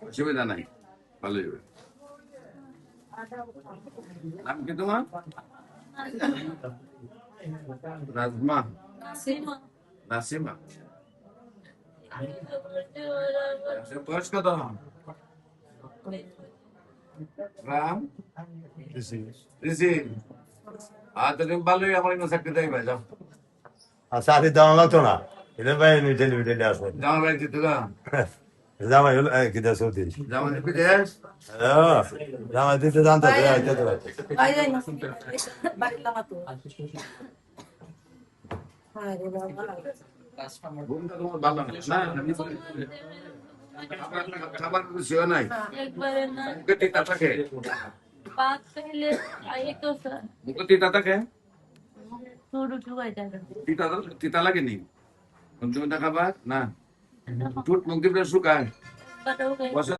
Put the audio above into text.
অসুবিধা নাই, ভালোই হবে। নাম কি তোমার? রাজমা, নাসিমা। বয়স কত? রাম ঋষি। আচ্ছা তুমি ভালোই আমার চাকরি দেয় ভাই, যাও। আচ্ছা আরে দেওয়া লাগতো না, এটা ভাই ডেলিভারি আছে। জামা ব্যাগ দিতে গা, জামাই হলো কিটা সৌদি। জামা দিতে দেশ। জামাই দিতে জানতো ঘুমটা তোমার ভালো না, খাবার রুচিও নাই, মুখে তিতা থাকে, মুখে তিতা থাকে, তিতা তিতা লাগেনি তুমি খাবার না, ঠোঁট মুখ দিয়ে শুকায়।